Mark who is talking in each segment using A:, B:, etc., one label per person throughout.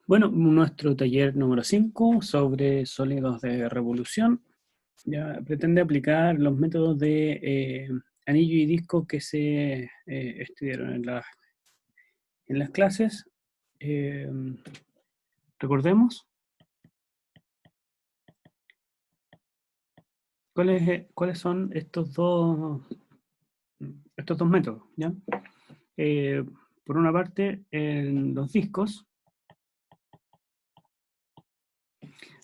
A: Bueno, nuestro taller número 5 sobre sólidos de revolución ya pretende aplicar los métodos de anillo y disco que se estudiaron en las clases. Eh, Recordemos cuáles son estos dos métodos, ¿ya? Por una parte, en los discos,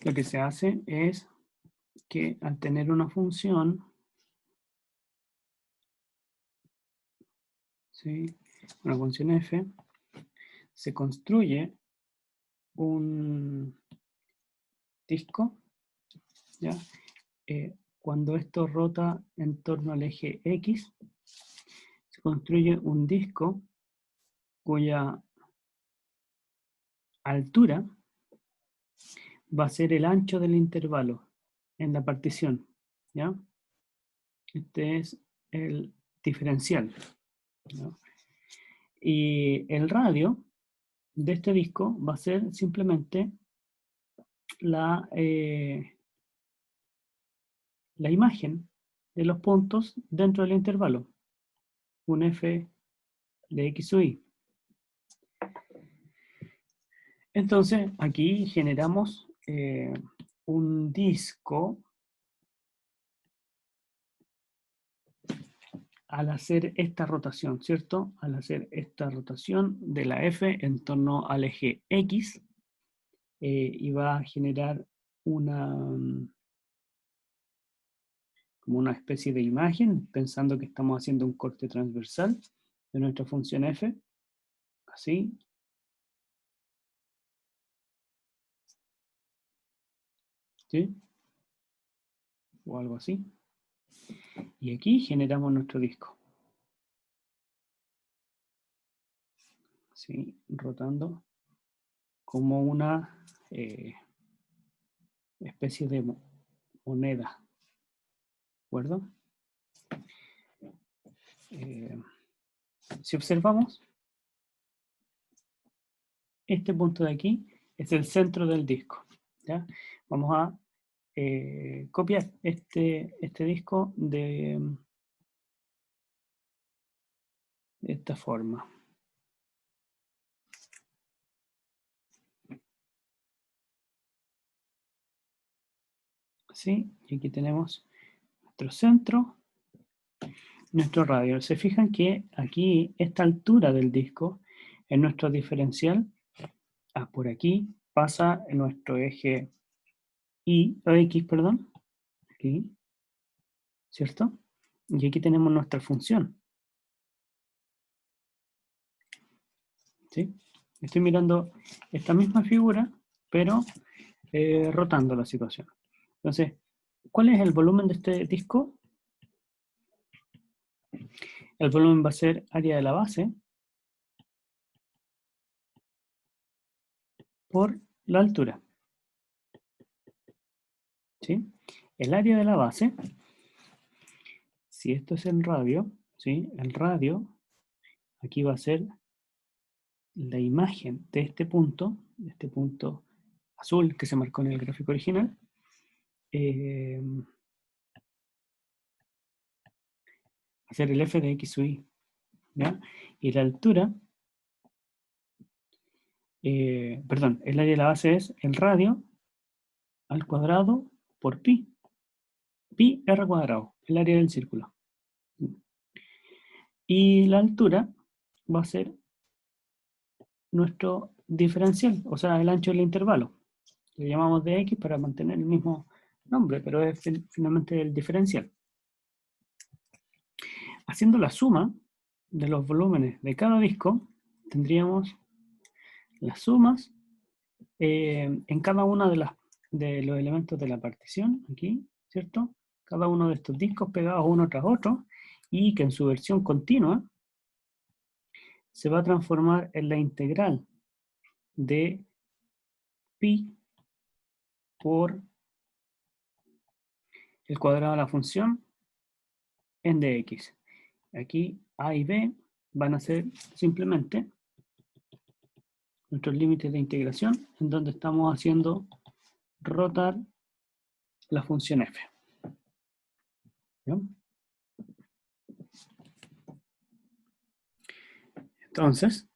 A: lo que se hace es que al tener una función, ¿sí? Una función f, se construye un disco, ¿ya? Cuando esto rota en torno al eje X, se construye un disco cuya altura va a ser el ancho del intervalo en la partición, ¿ya? Este es el diferencial, ¿no? Y el radio de este disco va a ser simplemente la imagen de los puntos dentro del intervalo, un f de x o y. Entonces, aquí generamos un disco al hacer esta rotación, ¿cierto? Al hacer esta rotación de la F en torno al eje X, y va a generar como una especie de imagen, pensando que estamos haciendo un corte transversal de nuestra función F, así. ¿Sí? O algo así. Y aquí generamos nuestro disco. ¿Sí? Rotando como una especie de moneda. ¿De acuerdo? Si observamos, este punto de aquí es el centro del disco, ¿ya? Vamos a copiar este disco de esta forma. ¿Sí? Y aquí tenemos nuestro centro, nuestro radio. Se fijan que aquí, esta altura del disco, en nuestro diferencial, por aquí pasa en nuestro eje Y, o X, perdón, aquí, ¿cierto? Y aquí tenemos nuestra función. ¿Sí? Estoy mirando esta misma figura, pero rotando la situación. Entonces, ¿cuál es el volumen de este disco? El volumen va a ser área de la base por la altura. ¿Sí? El área de la base, si esto es el radio, ¿sí? El radio, aquí va a ser la imagen de este punto azul que se marcó en el gráfico original. Va a ser el f de x o y, ¿ya? Y la altura, perdón, el área de la base es el radio al cuadrado por pi. Pi r cuadrado, el área del círculo. Y la altura va a ser nuestro diferencial, o sea, el ancho del intervalo. Lo llamamos de x para mantener el mismo nombre, pero es finalmente el diferencial. Haciendo la suma de los volúmenes de cada disco, tendríamos las sumas en cada una de los elementos de la partición, aquí, ¿cierto? Cada uno de estos discos pegados uno tras otro, y que en su versión continua se va a transformar en la integral de pi por el cuadrado de la función en dx. Aquí a y b van a ser simplemente nuestros límites de integración, en donde estamos haciendo rotar la función f. ¿Bien? Entonces,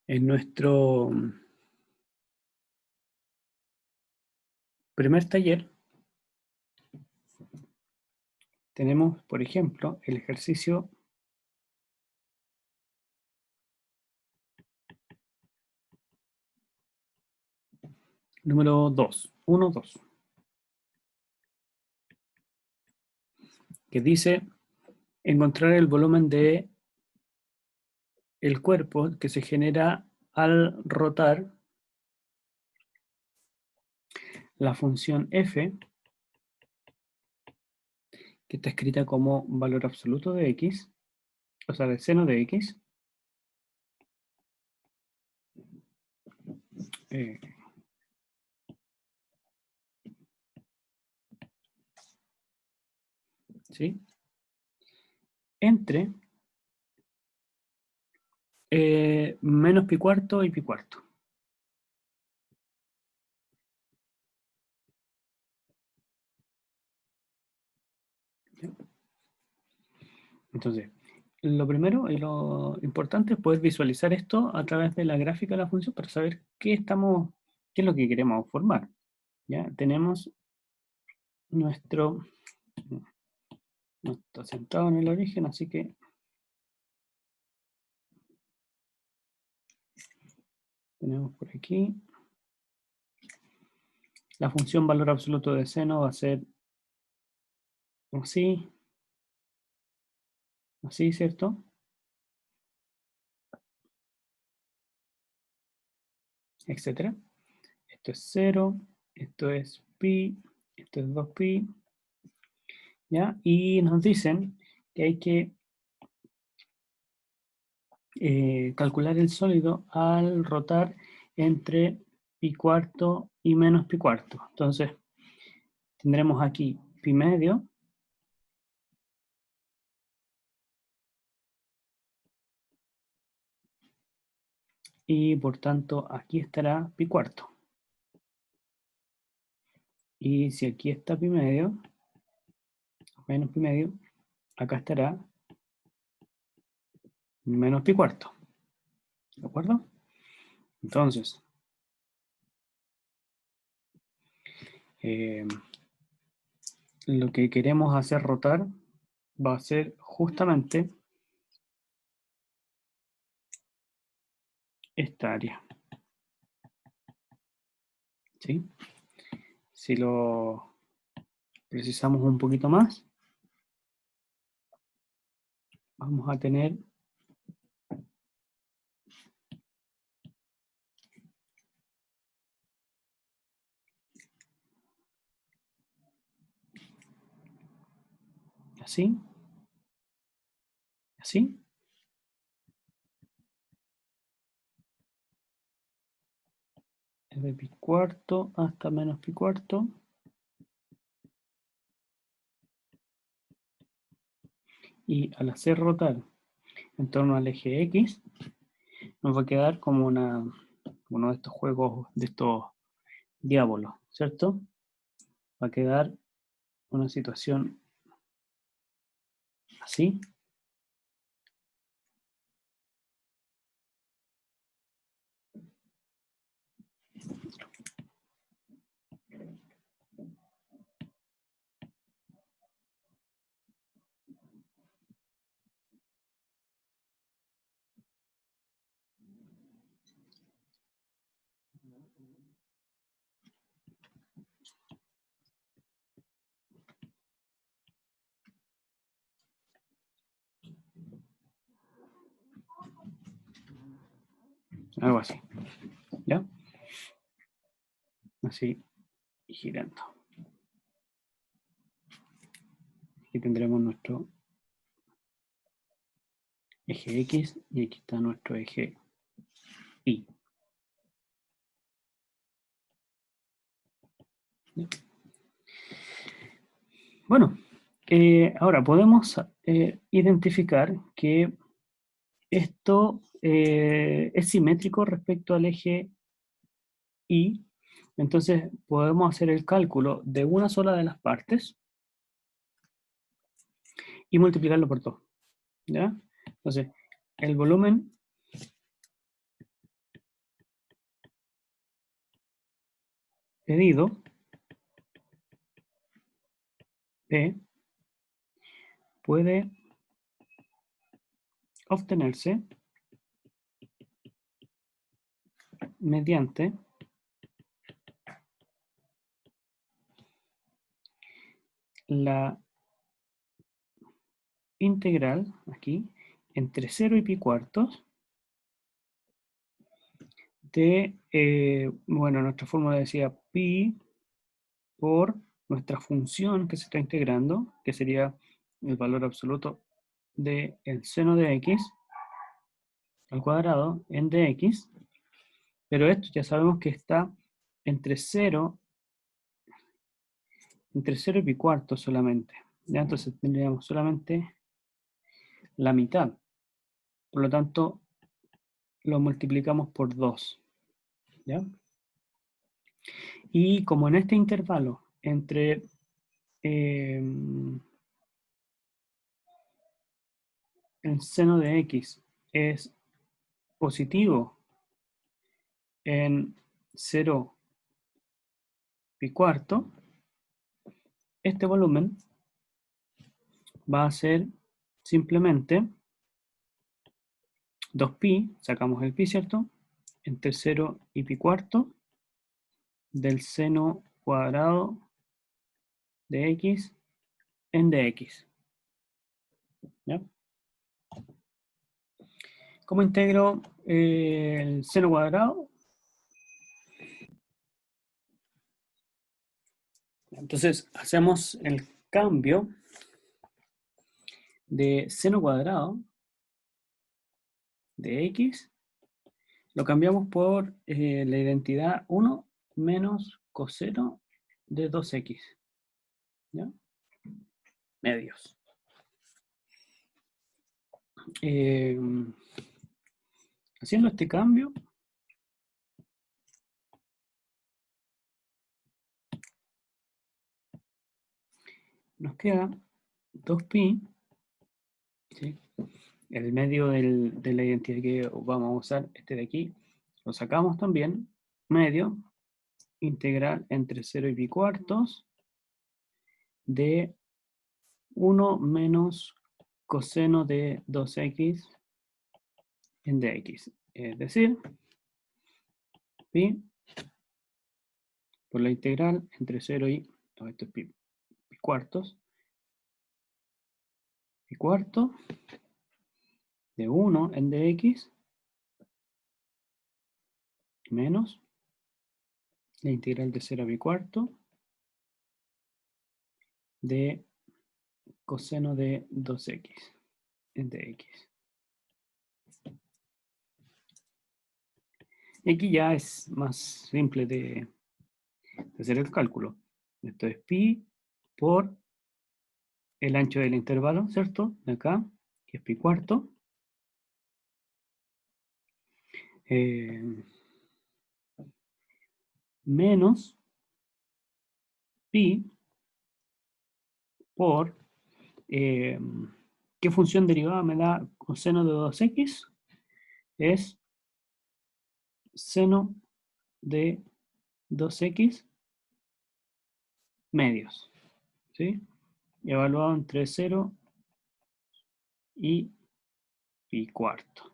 A: en nuestro primer taller tenemos, por ejemplo, el ejercicio número 2, 1, 2, que dice encontrar el volumen de el cuerpo que se genera al rotar la función f, que está escrita como valor absoluto de x, o sea, de seno de x, eh, ¿sí? Entre menos pi cuarto y pi cuarto. ¿Sí? Entonces, lo primero y lo importante es poder visualizar esto a través de la gráfica de la función para saber qué es lo que queremos formar. ¿Ya? Tenemos nuestro, no está centrado en el origen, así que tenemos por aquí la función valor absoluto de seno va a ser así, así, ¿cierto? Etcétera. Esto es 0, esto es pi, esto es 2pi, ¿ya? Y nos dicen que hay que calcular el sólido al rotar entre pi cuarto y menos pi cuarto. Entonces, tendremos aquí pi medio, y por tanto aquí estará pi cuarto. Y si aquí está pi medio, menos pi medio, acá estará menos pi cuarto. ¿De acuerdo? Entonces, lo que queremos hacer rotar va a ser justamente esta área. ¿Sí? Si lo precisamos un poquito más, vamos a tener así, así, desde pi cuarto hasta menos pi cuarto, y al hacer rotar en torno al eje X, nos va a quedar como uno de estos juegos, de estos diábolos, ¿cierto? Va a quedar una situación así. Algo así, ¿ya? Así, girando. Aquí tendremos nuestro eje X y aquí está nuestro eje Y. ¿Ya? Bueno, ahora podemos identificar que Esto es simétrico respecto al eje Y, entonces podemos hacer el cálculo de una sola de las partes y multiplicarlo por 2, ¿ya? Entonces, el volumen pedido, P, puede obtenerse mediante la integral, aquí, entre 0 y pi cuartos de, bueno, nuestra fórmula decía pi por nuestra función que se está integrando, que sería el valor absoluto del seno de x al cuadrado en dx, pero esto ya sabemos que está entre 0, entre 0 y pi cuartos solamente, ¿ya? Entonces tendríamos solamente la mitad, por lo tanto lo multiplicamos por 2, ¿ya? Y como en este intervalo entre el seno de x es positivo en 0 pi cuarto, este volumen va a ser simplemente 2pi, sacamos el pi, ¿cierto? Entre 0 y pi cuarto del seno cuadrado de x en dx, ¿ya? ¿Cómo integro el seno cuadrado? Entonces hacemos el cambio de seno cuadrado de x, lo cambiamos por la identidad 1 menos coseno de 2x, ¿ya? Medios. Haciendo este cambio, nos queda 2pi, ¿sí? El medio de la identidad que vamos a usar, este de aquí, lo sacamos también, medio, integral entre 0 y pi cuartos de 1 menos coseno de 2x en dx. Es decir, pi por la integral entre 0 y, no, esto es pi cuartos, pi cuarto de 1 en dx menos la integral de 0 a pi cuarto de coseno de 2x en dx. Y aquí ya es más simple de hacer el cálculo. Esto es pi por el ancho del intervalo, ¿cierto? De acá, que es pi cuarto. Menos pi por, ¿qué función derivada me da coseno de 2x? Es seno de 2x medios, ¿sí? Evaluado entre 0 y pi cuarto.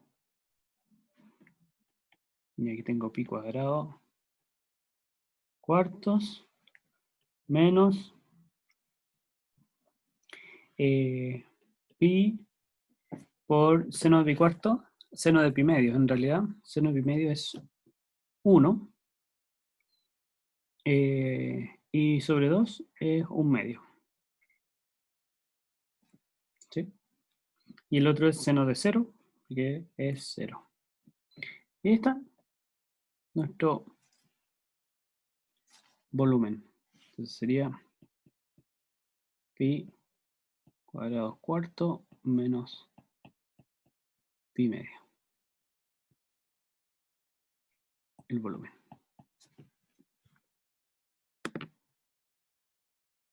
A: Y aquí tengo pi cuadrado cuartos menos pi por seno de pi cuarto, seno de pi medio en realidad. Seno de pi medio es 1 y sobre 2 es 1 medio, ¿sí? Y el otro es seno de 0, que es 0. Y ahí está nuestro volumen. Entonces sería pi cuadrado cuarto menos pi medio. El volumen.